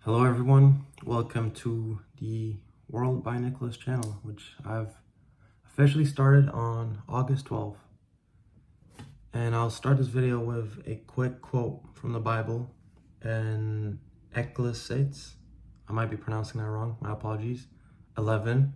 Hello everyone, welcome to the World by Nicolas channel, which I've officially started on August 12th. And I'll start this video with a quick quote from the Bible in Ecclesiastes, I might be pronouncing that wrong, my apologies, 11.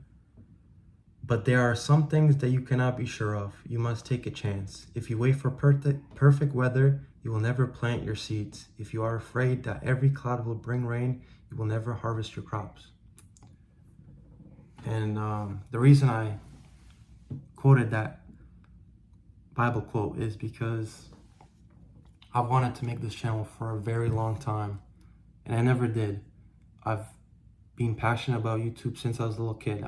But there are some things that you cannot be sure of. You must take a chance. If you wait for perfect weather, you will never plant your seeds. If you are afraid that every cloud will bring rain, you will never harvest your crops. And the reason I quoted that Bible quote is because I've wanted to make this channel for a very long time, and I never did. I've been passionate about YouTube since I was a little kid.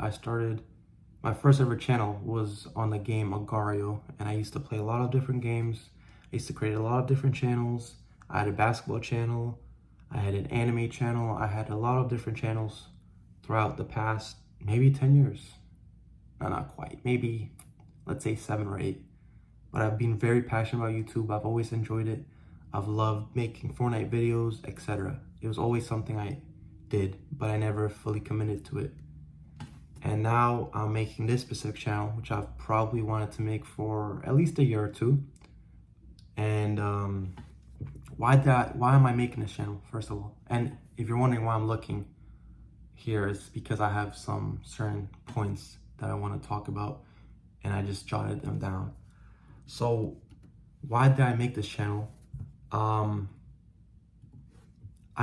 My first ever channel was on the game Agario, and I used to play a lot of different games. I used to create a lot of different channels. I had a basketball channel, I had an anime channel, I had a lot of different channels throughout the past maybe 10 years. No, not quite, maybe let's say 7 or 8. But I've been very passionate about YouTube. I've always enjoyed it. I've loved making Fortnite videos, etc. It was always something I did, but I never fully committed to it. And now I'm making this specific channel, which I've probably wanted to make for at least a year or two. And why am I making this channel, first of all? And if you're wondering why I'm looking here, it's because I have some certain points that I want to talk about, and I just jotted them down. So why did I make this channel? I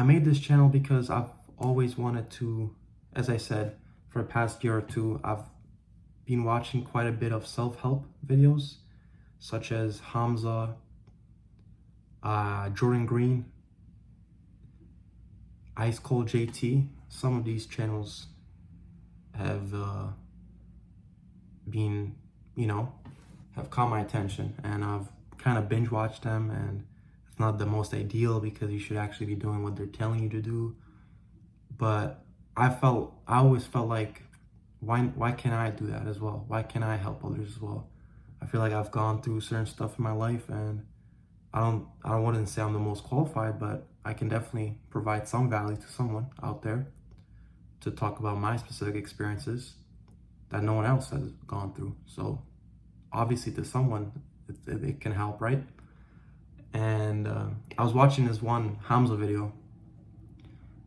made this channel because I've always wanted to, as I said, for the past year or two, I've been watching quite a bit of self-help videos, such as Hamza, Jordan Green, Ice Cold JT. Some of these channels have been, have caught my attention, and I've kind of binge watched them, and it's not the most ideal because you should actually be doing what they're telling you to do. But I always felt like, why can't I do that as well? Why can't I help others as well? I feel like I've gone through certain stuff in my life, and I wouldn't say I'm the most qualified, but I can definitely provide some value to someone out there to talk about my specific experiences that no one else has gone through. So obviously to someone, it can help, right? And I was watching this one Hamza video,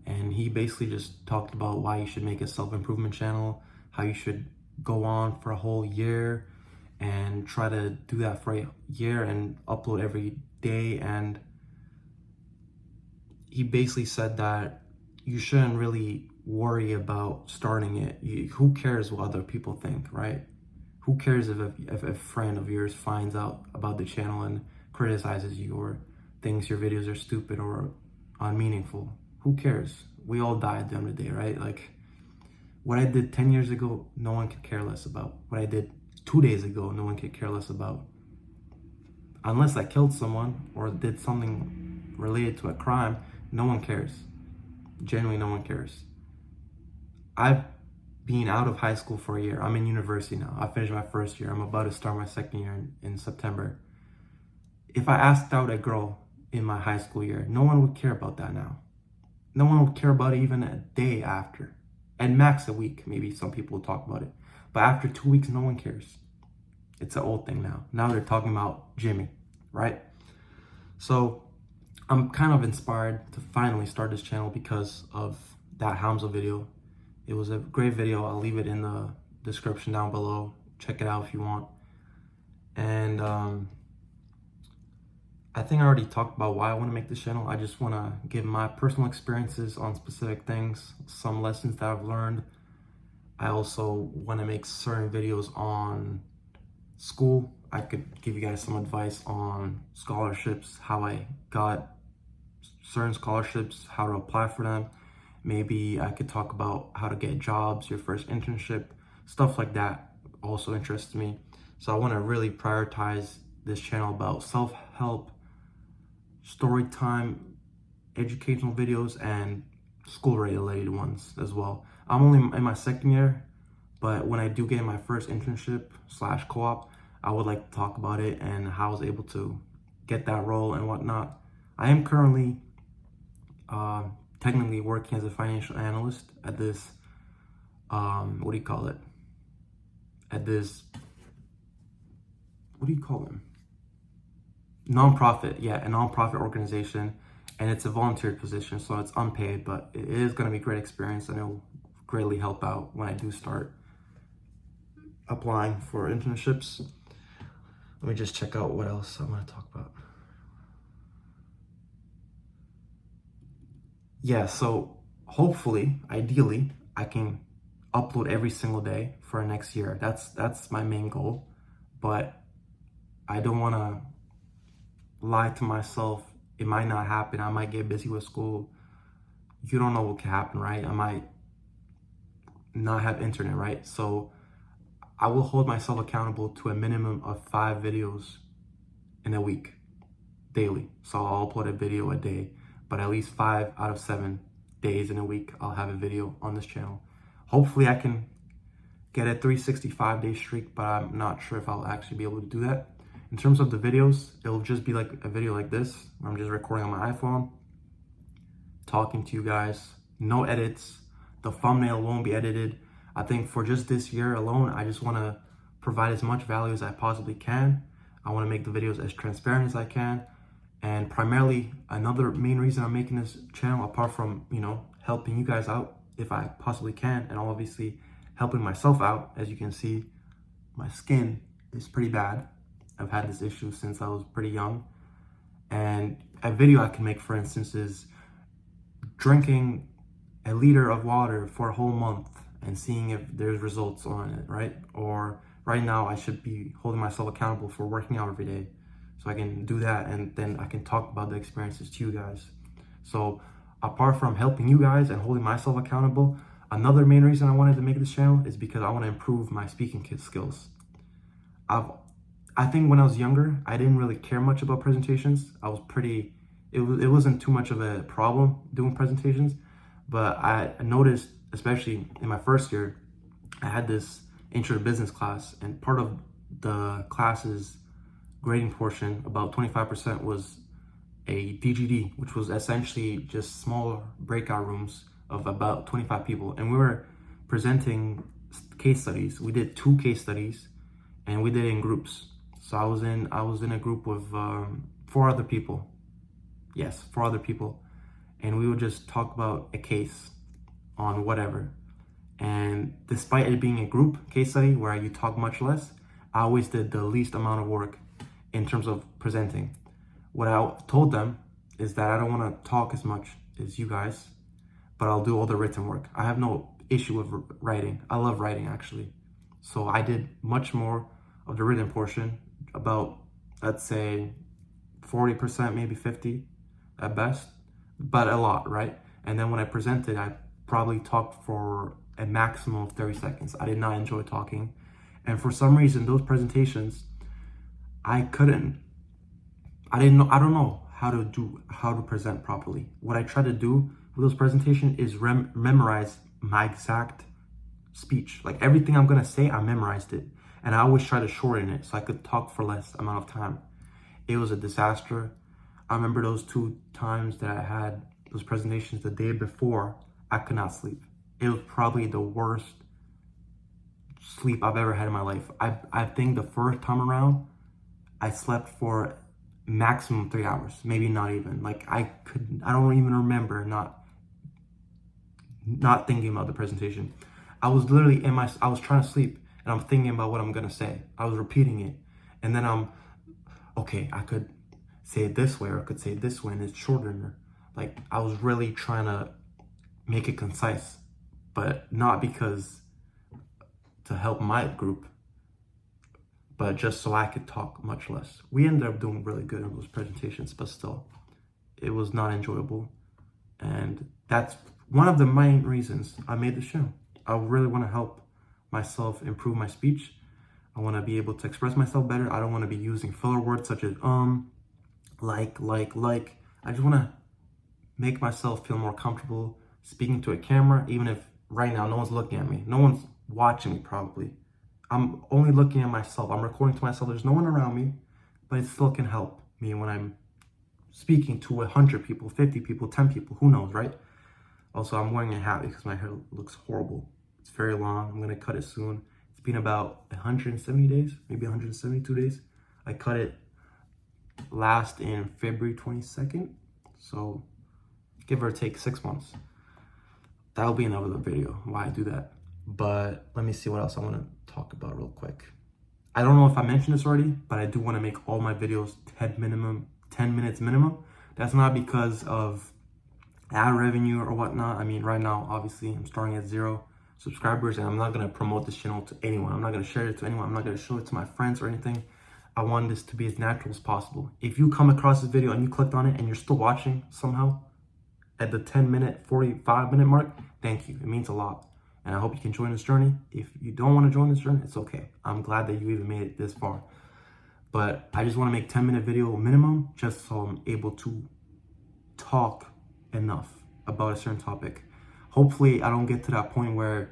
and he basically just talked about why you should make a self-improvement channel, how you should go on for a whole year and try to do that for a year and upload every day. And he basically said that you shouldn't really worry about starting it. Who cares what other people think, right? Who cares if a friend of yours finds out about the channel and criticizes you or thinks your videos are stupid or unmeaningful? Who cares? We all die at the end of the day, right? Like, what I did 10 years ago, no one could care less about. What I did 2 days ago, no one could care less about. Unless I killed someone or did something related to a crime, no one cares. Genuinely, no one cares. I've been out of high school for a year. I'm in university now. I finished my first year. I'm about to start my second year in September. If I asked out a girl in my high school year, no one would care about that now. No one would care about it even a day after. At max a week, maybe some people will talk about it. But after 2 weeks, no one cares. It's an old thing now. Now they're talking about Jimmy, right? So I'm kind of inspired to finally start this channel because of that Hamza video. It was a great video. I'll leave it in the description down below. Check it out if you want. And I think I already talked about why I want to make this channel. I just want to give my personal experiences on specific things, some lessons that I've learned. I also want to make certain videos on school. I could give you guys some advice on scholarships, how I got certain scholarships, how to apply for them. Maybe I could talk about how to get jobs, your first internship, stuff like that also interests me. So I want to really prioritize this channel about self-help, story time, educational videos, and school-related ones as well. I'm only in my second year, but when I do get my first internship / co-op, I would like to talk about it and how I was able to get that role and whatnot. I am currently technically working as a financial analyst at this, what do you call it? At this, what do you call them? Nonprofit, yeah, a nonprofit organization, and it's a volunteer position, so it's unpaid, but it is going to be a great experience, and it'll greatly help out when I do start applying for internships. Let me just check out what else I want to talk about. Yeah, so hopefully, ideally, I can upload every single day for next year. That's my main goal, but I don't want to lie to myself. It might not happen. I might get busy with school. You don't know what can happen, right? I might not have internet, right? So I will hold myself accountable to a minimum of 5 videos in a week, daily. So I'll upload a video a day, but at least 5 out of 7 days in a week, I'll have a video on this channel. Hopefully I can get a 365-day streak, but I'm not sure if I'll actually be able to do that. In terms of the videos, it'll just be like a video like this, where I'm just recording on my iPhone, talking to you guys, no edits. The thumbnail won't be edited. I think for just this year alone, I just want to provide as much value as I possibly can. I want to make the videos as transparent as I can. And primarily, another main reason I'm making this channel, apart from, helping you guys out if I possibly can, and obviously helping myself out. As you can see, my skin is pretty bad. I've had this issue since I was pretty young. And a video I can make, for instance, is drinking a liter of water for a whole month and seeing if there's results on it, right? Or right now I should be holding myself accountable for working out every day. So I can do that, and then I can talk about the experiences to you guys. So apart from helping you guys and holding myself accountable, another main reason I wanted to make this channel is because I want to improve my speaking skills. I think when I was younger, I didn't really care much about presentations. It wasn't too much of a problem doing presentations, but I noticed, especially in my first year, I had this intro to business class, and part of the class's grading portion, about 25%, was a DGD, which was essentially just smaller breakout rooms of about 25 people. And we were presenting case studies. We did 2 case studies, and we did it in groups. So I was in a group with 4 other people. Yes, 4 other people. And we would just talk about a case on whatever. And despite it being a group case study where you talk much less, I always did the least amount of work in terms of presenting. What I told them is that I don't want to talk as much as you guys, but I'll do all the written work. I have no issue with writing. I love writing, actually. So I did much more of the written portion, about, let's say, 40%, maybe 50 at best, but a lot, right? And then when I presented, I probably talked for a maximum of 30 seconds. I did not enjoy talking. And for some reason, those presentations, I don't know how to present properly. What I try to do with those presentations is memorize my exact speech. Like everything I'm gonna say, I memorized it. And I always try to shorten it so I could talk for less amount of time. It was a disaster. I remember those 2 times that I had those presentations the day before, I could not sleep. It was probably the worst sleep I've ever had in my life. I think the first time around, I slept for maximum 3 hours, maybe not even. Like I don't even remember not thinking about the presentation. I was literally I was trying to sleep, and I'm thinking about what I'm gonna say. I was repeating it, and then okay, I could say it this way, or I could say it this way, and it's shorter. Like I was really trying to make it concise, but not because to help my group, but just so I could talk much less. We ended up doing really good on those presentations, but still, it was not enjoyable. And that's one of the main reasons I made the show. I really want to help myself improve my speech. I want to be able to express myself better. I don't want to be using filler words such as like. I just want to make myself feel more comfortable speaking to a camera, even if right now no one's looking at me. No one's watching me probably. I'm only looking at myself. I'm recording to myself. There's no one around me, but it still can help me when I'm speaking to 100 people, 50 people, 10 people, who knows, right? Also, I'm wearing a hat because my hair looks horrible. It's very long. I'm gonna cut it soon. It's been about 170 days, maybe 172 days. I cut it last in February 22nd. So give or take 6 months. That'll be another video why I do that. But let me see what else I want to talk about real quick. I don't know if I mentioned this already, but I do want to make all my videos 10 minutes minimum. That's not because of ad revenue or whatnot. I mean, right now, obviously, I'm starting at 0 subscribers, and I'm not going to promote this channel to anyone. I'm not going to share it to anyone. I'm not going to show it to my friends or anything. I want this to be as natural as possible. If you come across this video and you clicked on it and you're still watching somehow at the 10-minute, 45-minute mark, thank you. It means a lot. And I hope you can join this journey. If you don't want to join this journey, it's okay. I'm glad that you even made it this far. But I just want to make 10-minute video minimum just so I'm able to talk enough about a certain topic. Hopefully I don't get to that point where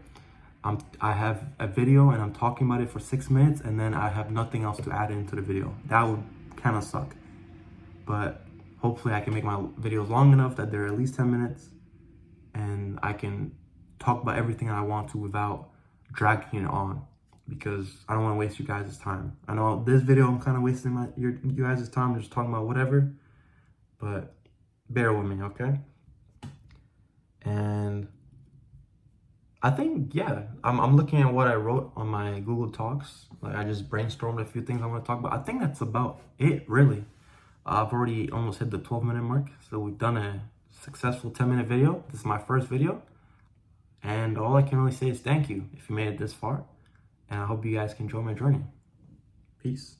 I have a video and I'm talking about it for 6 minutes and then I have nothing else to add into the video. That would kind of suck. But hopefully I can make my videos long enough that they're at least 10 minutes and I can talk about everything I want to without dragging it on, because I don't want to waste you guys' time. I know this video I'm kind of wasting you guys' time just talking about whatever, but bear with me, okay? And I think, yeah, I'm looking at what I wrote on my Google Talks. Like, I just brainstormed a few things I want to talk about. I think that's about it, really. I've already almost hit the 12-minute mark, so we've done a successful 10-minute video. This is my first video. And all I can really say is thank you if you made it this far. And I hope you guys can join my journey. Peace.